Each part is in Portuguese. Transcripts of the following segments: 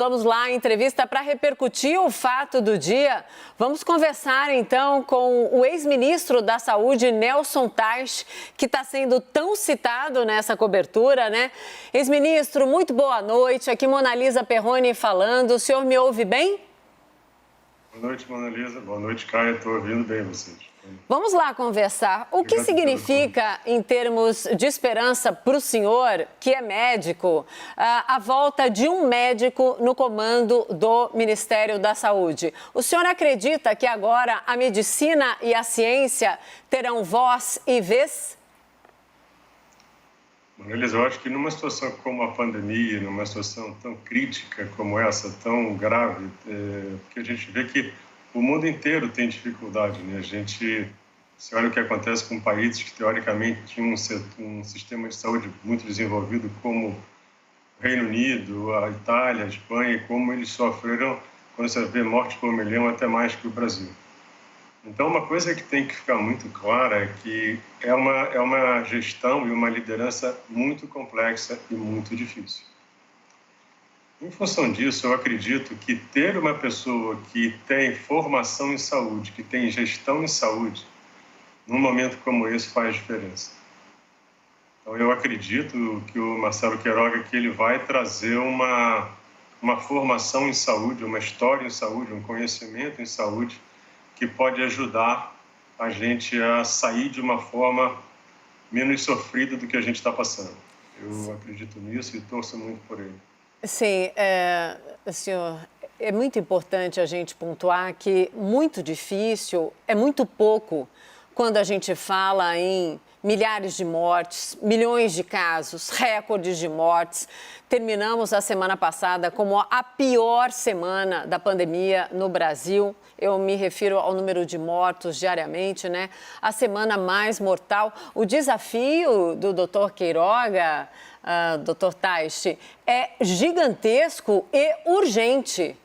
Vamos lá, entrevista para repercutir o fato do dia. Vamos conversar então com o ex-ministro da Saúde, Nelson Teich, que está sendo tão citado nessa cobertura, né? Ex-ministro, muito boa noite. Aqui Mona Lisa Perrone falando. O senhor me ouve bem? Boa noite, Mona Lisa. Boa noite, Caio. Estou ouvindo bem vocês. Vamos lá conversar. O que significa, em termos de esperança para o senhor, que é médico, a volta de um médico no comando do Ministério da Saúde? O senhor acredita que agora a medicina e a ciência terão voz e vez? Mona Lisa, eu acho que numa situação como a pandemia, numa situação tão crítica como essa, tão grave, porque a gente vê que o mundo inteiro tem dificuldade, né? Você olha o que acontece com países que, teoricamente, tinham um sistema de saúde muito desenvolvido, como o Reino Unido, a Itália, a Espanha, e como eles sofreram, quando você vê mortes por milhão, até mais que o Brasil. Então, uma coisa que tem que ficar muito clara é que é uma gestão e uma liderança muito complexa e muito difícil. Em função disso, eu acredito que ter uma pessoa que tem formação em saúde, que tem gestão em saúde, num momento como esse faz diferença. Então, eu acredito que o Marcelo Queiroga que ele vai trazer uma formação em saúde, uma história em saúde, um conhecimento em saúde que pode ajudar a gente a sair de uma forma menos sofrida do que a gente está passando. Eu acredito nisso e torço muito por ele. Sim, senhor, é muito importante a gente pontuar que muito difícil, é muito pouco quando a gente fala em milhares de mortes, milhões de casos, recordes de mortes. Terminamos a semana passada como a pior semana da pandemia no Brasil. Eu me refiro ao número de mortos diariamente, né? A semana mais mortal. O desafio do Dr. Queiroga, Dr. Teich, é gigantesco e urgente.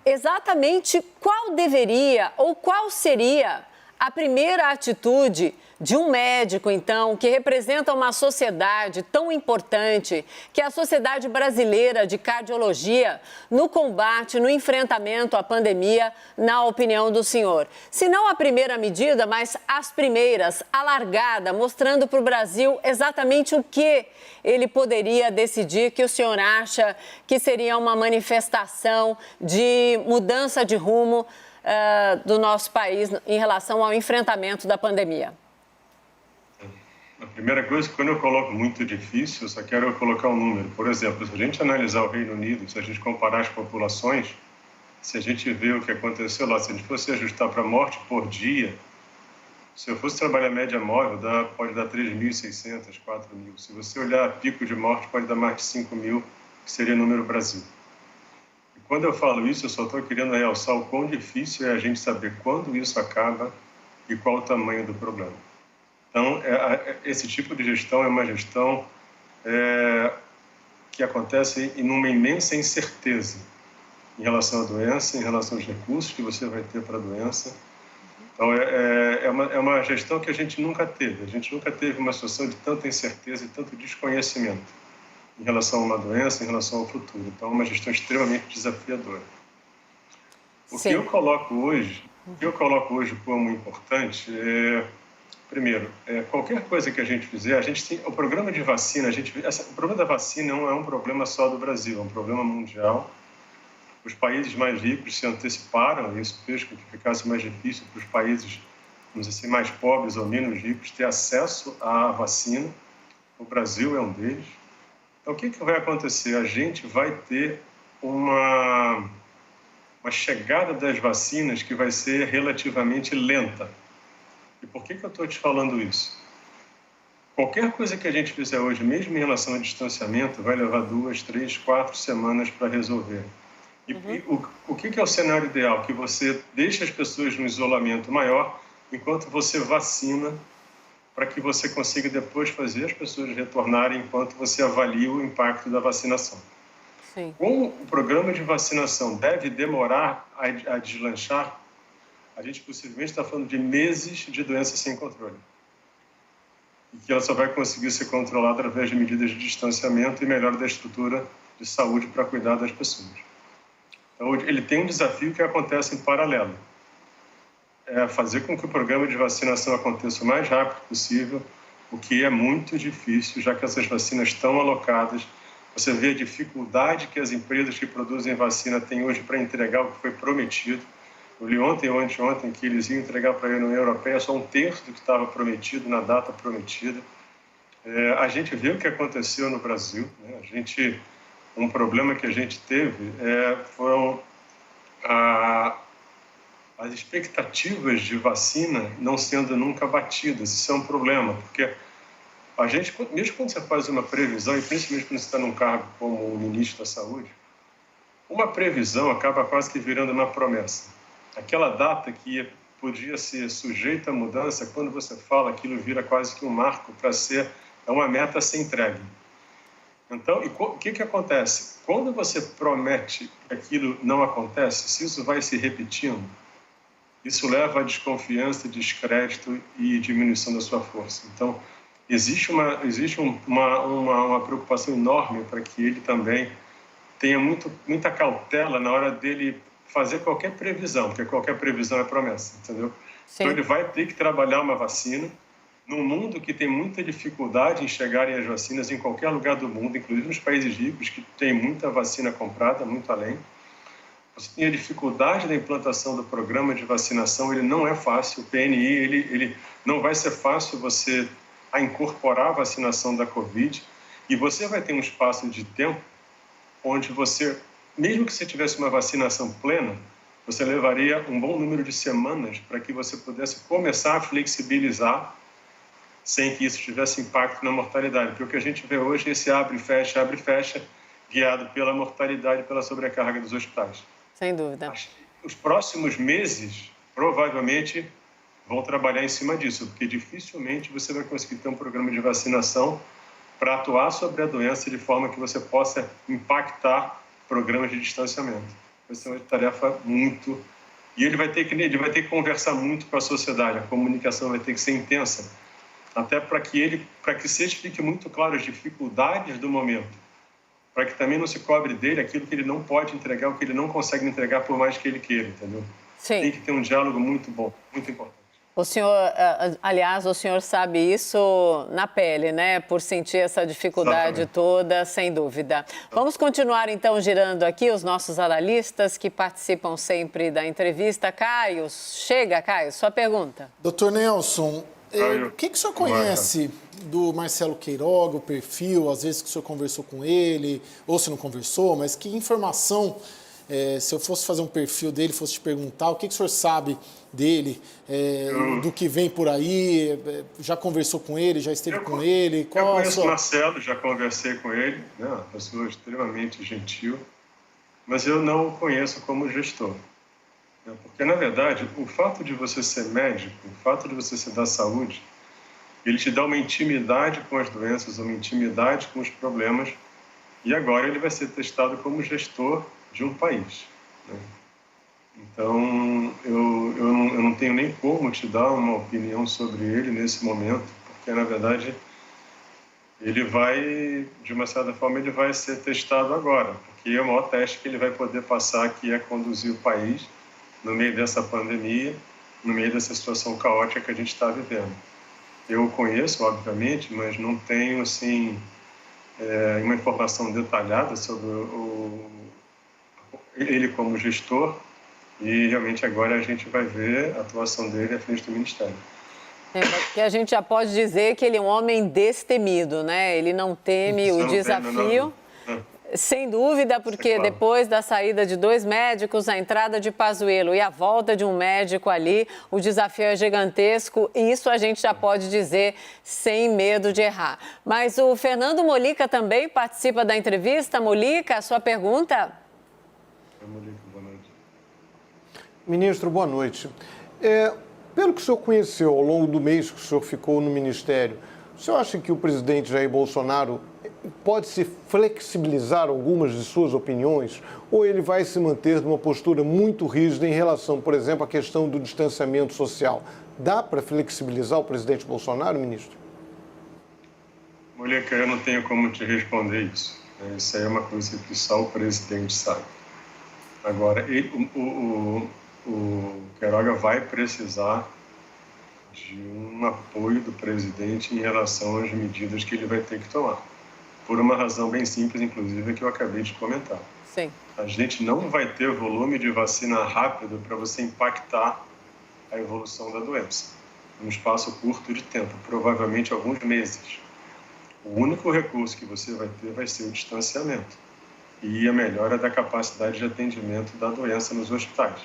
Exatamente qual deveria ou qual seria a primeira atitude de um médico, então, que representa uma sociedade tão importante, que é a Sociedade Brasileira de Cardiologia, no combate, no enfrentamento à pandemia, na opinião do senhor? Se não a primeira medida, mas as primeiras, a largada, mostrando para o Brasil exatamente o que ele poderia decidir, que o senhor acha que seria uma manifestação de mudança de rumo do nosso país em relação ao enfrentamento da pandemia? A primeira coisa, quando eu coloco muito difícil, eu só quero colocar um número. Por exemplo, se a gente analisar o Reino Unido, se a gente comparar as populações, se a gente vê o que aconteceu lá, se a gente fosse ajustar para morte por dia, se eu fosse trabalhar a média móvel, pode dar 3.600, 4.000. Se você olhar pico de morte, pode dar mais de 5.000, que seria o número Brasil. Quando eu falo isso, eu só estou querendo realçar o quão difícil é a gente saber quando isso acaba e qual o tamanho do problema. Então, esse tipo de gestão é uma gestão que acontece em uma imensa incerteza em relação à doença, em relação aos recursos que você vai ter para a doença. Então, é uma gestão que a gente nunca teve. A gente nunca teve uma situação de tanta incerteza e tanto desconhecimento em relação a uma doença, em relação ao futuro. Então, é uma gestão extremamente desafiadora. O que eu coloco hoje como importante primeiro, qualquer coisa que a gente fizer, a gente tem o programa de vacina, o problema da vacina não é um problema só do Brasil, é um problema mundial. Os países mais ricos se anteciparam, e isso fez com que ficasse mais difícil para os países, vamos dizer assim, mais pobres ou menos ricos ter acesso à vacina. O Brasil é um deles. Então, o que vai acontecer? A gente vai ter uma chegada das vacinas que vai ser relativamente lenta. E por que eu estou te falando isso? Qualquer coisa que a gente fizer hoje, mesmo em relação ao distanciamento, vai levar 2, 3, 4 semanas para resolver. E o que é o cenário ideal? Que você deixe as pessoas no isolamento maior enquanto você vacina, para que você consiga depois fazer as pessoas retornarem enquanto você avalia o impacto da vacinação. Sim. Como o programa de vacinação deve demorar a deslanchar, a gente possivelmente está falando de meses de doença sem controle. E que ela só vai conseguir ser controlada através de medidas de distanciamento e melhora da estrutura de saúde para cuidar das pessoas. Então, ele tem um desafio que acontece em paralelo. É fazer com que o programa de vacinação aconteça o mais rápido possível, o que é muito difícil, já que essas vacinas estão alocadas. Você vê a dificuldade que as empresas que produzem vacina têm hoje para entregar o que foi prometido. Eu li ontem ou anteontem que eles iam entregar para a União Europeia só 1/3 do que estava prometido, na data prometida. A gente viu o que aconteceu no Brasil, né? Um problema que a gente teve foram as expectativas de vacina não sendo nunca batidas. Isso é um problema, porque a gente, mesmo quando você faz uma previsão, e principalmente quando você está num cargo como o ministro da Saúde, uma previsão acaba quase que virando uma promessa. Aquela data que podia ser sujeita à mudança, quando você fala, aquilo vira quase que um marco para ser uma meta a ser entregue. Então, o que acontece? Quando você promete que aquilo não acontece, se isso vai se repetindo, isso leva a desconfiança, descrédito e diminuição da sua força. Então, existe uma preocupação enorme para que ele também tenha muita cautela na hora dele fazer qualquer previsão, porque qualquer previsão é promessa, entendeu? Sim. Então, ele vai ter que trabalhar uma vacina num mundo que tem muita dificuldade em chegarem as vacinas em qualquer lugar do mundo, inclusive nos países ricos, que tem muita vacina comprada, muito além. Você tem a dificuldade da implantação do programa de vacinação, ele não é fácil. O PNI, ele não vai ser fácil você incorporar a vacinação da Covid, e você vai ter um espaço de tempo onde você, mesmo que você tivesse uma vacinação plena, você levaria um bom número de semanas para que você pudesse começar a flexibilizar sem que isso tivesse impacto na mortalidade. Porque o que a gente vê hoje é esse abre e fecha, guiado pela mortalidade e pela sobrecarga dos hospitais. Sem dúvida. Os próximos meses, provavelmente, vão trabalhar em cima disso, porque dificilmente você vai conseguir ter um programa de vacinação para atuar sobre a doença de forma que você possa impactar programas de distanciamento. Essa é uma tarefa muito... E ele vai ter que conversar muito com a sociedade, a comunicação vai ter que ser intensa, até para que seja fique muito claro as dificuldades do momento, para que também não se cobre dele aquilo que ele não pode entregar, o que ele não consegue entregar por mais que ele queira, entendeu? Sim. Tem que ter um diálogo muito bom, muito importante. O senhor, aliás, o senhor sabe isso na pele, né? Por sentir essa dificuldade toda, sem dúvida. Vamos continuar, então, girando aqui os nossos analistas que participam sempre da entrevista. Caio, chega, Caio, sua pergunta. Doutor Nelson, o que o senhor conhece do Marcelo Queiroga, o perfil, às vezes que o senhor conversou com ele, ou se não conversou, mas que informação, se eu fosse fazer um perfil dele, fosse te perguntar, o que o senhor sabe dele, do que vem por aí, já conversou com ele, já esteve com ele? Eu conheço o Marcelo, já conversei com ele, né, uma pessoa extremamente gentil, mas eu não o conheço como gestor. Porque, na verdade, o fato de você ser médico, o fato de você ser da saúde, ele te dá uma intimidade com as doenças, uma intimidade com os problemas, e agora ele vai ser testado como gestor de um país, né? Então, eu não tenho nem como te dar uma opinião sobre ele nesse momento, porque, na verdade, ele vai, de uma certa forma, ele vai ser testado agora, porque é o maior teste que ele vai poder passar, que é conduzir o país no meio dessa pandemia, no meio dessa situação caótica que a gente está vivendo. Eu o conheço, obviamente, mas não tenho, assim, uma informação detalhada sobre ele como gestor, e realmente agora a gente vai ver a atuação dele à frente do Ministério. Que a gente já pode dizer que ele é um homem destemido, né? Ele não teme o desafio. Sem dúvida, porque depois da saída de 2 médicos, a entrada de Pazuello e a volta de um médico ali, o desafio é gigantesco e isso a gente já pode dizer sem medo de errar. Mas o Fernando Molica também participa da entrevista. Molica, a sua pergunta? Molica, boa noite. Ministro, boa noite. Pelo que o senhor conheceu ao longo do mês que o senhor ficou no Ministério, o senhor acha que o presidente Jair Bolsonaro pode se flexibilizar algumas de suas opiniões ou ele vai se manter numa postura muito rígida em relação, por exemplo, à questão do distanciamento social? Dá para flexibilizar o presidente Bolsonaro, ministro? Molica, eu não tenho como te responder isso. Isso aí é uma coisa que só o presidente sabe. Agora, o Queiroga vai precisar de um apoio do presidente em relação às medidas que ele vai ter que tomar. Por uma razão bem simples, inclusive, que eu acabei de comentar. Sim. A gente não vai ter volume de vacina rápido para você impactar a evolução da doença, num espaço curto de tempo, provavelmente alguns meses. O único recurso que você vai ter vai ser o distanciamento e a melhora da capacidade de atendimento da doença nos hospitais.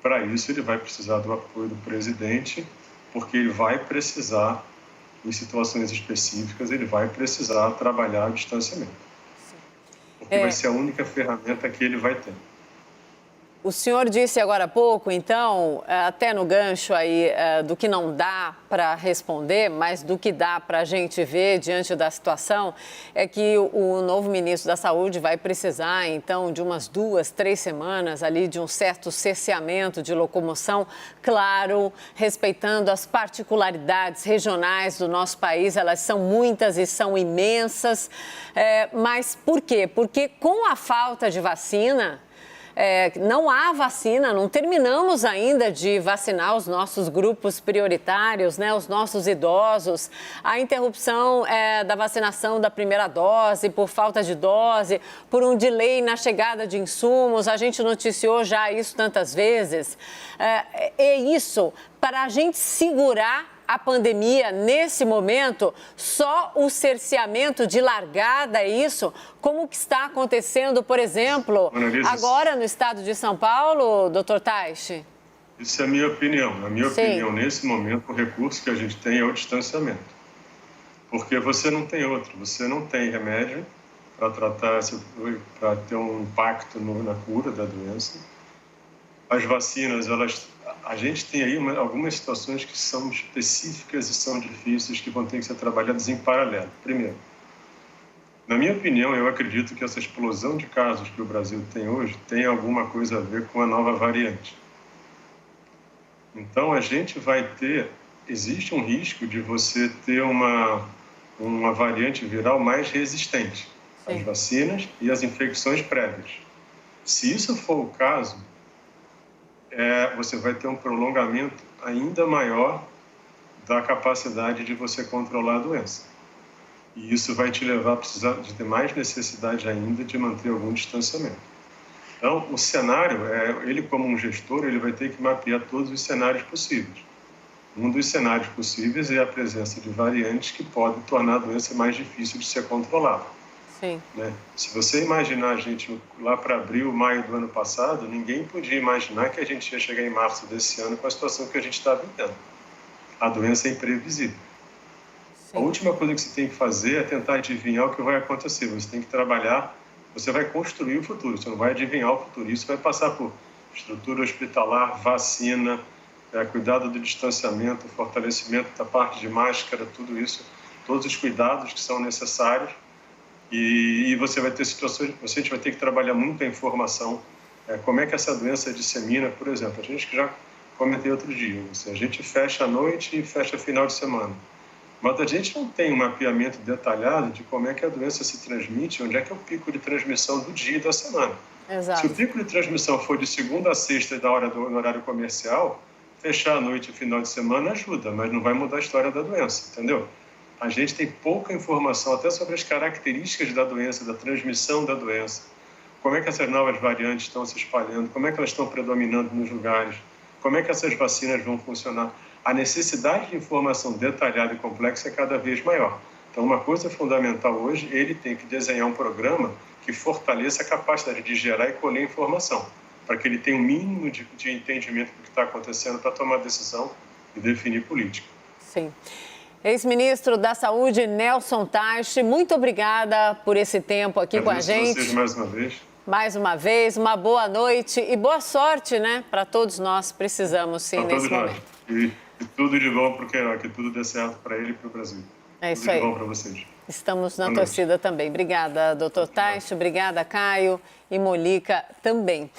Para isso, ele vai precisar do apoio do presidente, porque ele vai precisar, em situações específicas, ele vai precisar trabalhar o distanciamento. Porque vai ser a única ferramenta que ele vai ter. O senhor disse agora há pouco, então, até no gancho aí do que não dá para responder, mas do que dá para a gente ver diante da situação, é que o novo ministro da Saúde vai precisar, então, de umas 2, 3 semanas ali de um certo cerceamento de locomoção, claro, respeitando as particularidades regionais do nosso país, elas são muitas e são imensas, mas por quê? Porque com a falta de vacina, não há vacina, não terminamos ainda de vacinar os nossos grupos prioritários, né, os nossos idosos. A interrupção da vacinação da primeira dose, por falta de dose, por um delay na chegada de insumos, a gente noticiou já isso tantas vezes. É isso, para a gente segurar a pandemia, nesse momento, só o cerceamento de largada é isso? Como que está acontecendo, por exemplo, agora no estado de São Paulo, doutor Taishi? Isso é a minha opinião. Na minha opinião, nesse momento, o recurso que a gente tem é o distanciamento. Porque você não tem outro, você não tem remédio para tratar, para ter um impacto na cura da doença. As vacinas, a gente tem aí algumas situações que são específicas e são difíceis, que vão ter que ser trabalhadas em paralelo. Primeiro, na minha opinião, eu acredito que essa explosão de casos que o Brasil tem hoje tem alguma coisa a ver com a nova variante. Então, a gente vai ter, existe um risco de você ter uma variante viral mais resistente às vacinas e às infecções prévias. Se isso for o caso, você vai ter um prolongamento ainda maior da capacidade de você controlar a doença. E isso vai te levar a precisar de ter mais necessidade ainda de manter algum distanciamento. Então, o cenário, ele como um gestor, ele vai ter que mapear todos os cenários possíveis. Um dos cenários possíveis é a presença de variantes que podem tornar a doença mais difícil de ser controlada. Sim. Né? Se você imaginar a gente lá para abril, maio do ano passado, ninguém podia imaginar que a gente ia chegar em março desse ano com a situação que a gente está vivendo. A doença é imprevisível. Sim. A última coisa que você tem que fazer é tentar adivinhar o que vai acontecer. Você tem que trabalhar, você vai construir o futuro, você não vai adivinhar o futuro. Isso vai passar por estrutura hospitalar, vacina, cuidado do distanciamento, fortalecimento da parte de máscara, tudo isso, todos os cuidados que são necessários. E você vai ter situações, você vai ter que trabalhar muito a informação, como é que essa doença dissemina, por exemplo, a gente que já comentei outro dia, a gente fecha a noite e fecha final de semana, mas a gente não tem um mapeamento detalhado de como é que a doença se transmite, onde é que é o pico de transmissão do dia e da semana. Exato. Se o pico de transmissão for de segunda a sexta no horário comercial, fechar a noite e final de semana ajuda, mas não vai mudar a história da doença, entendeu? A gente tem pouca informação até sobre as características da doença, da transmissão da doença. Como é que essas novas variantes estão se espalhando, como é que elas estão predominando nos lugares, como é que essas vacinas vão funcionar. A necessidade de informação detalhada e complexa é cada vez maior. Então, uma coisa fundamental hoje, ele tem que desenhar um programa que fortaleça a capacidade de gerar e colher informação, para que ele tenha um mínimo de entendimento do que está acontecendo para tomar decisão e definir política. Sim. Ex-ministro da Saúde, Nelson Taishi, muito obrigada por esse tempo aqui com a gente. Vocês mais uma vez. Mais uma vez, uma boa noite e boa sorte, né? Para todos nós, precisamos sim nesse momento. E tudo de bom para o Queiroga, que tudo dê certo para ele e para o Brasil. É isso aí. Tudo de bom para vocês. Estamos na torcida também. Obrigada, doutor Taishi, obrigada, Caio e Molica também.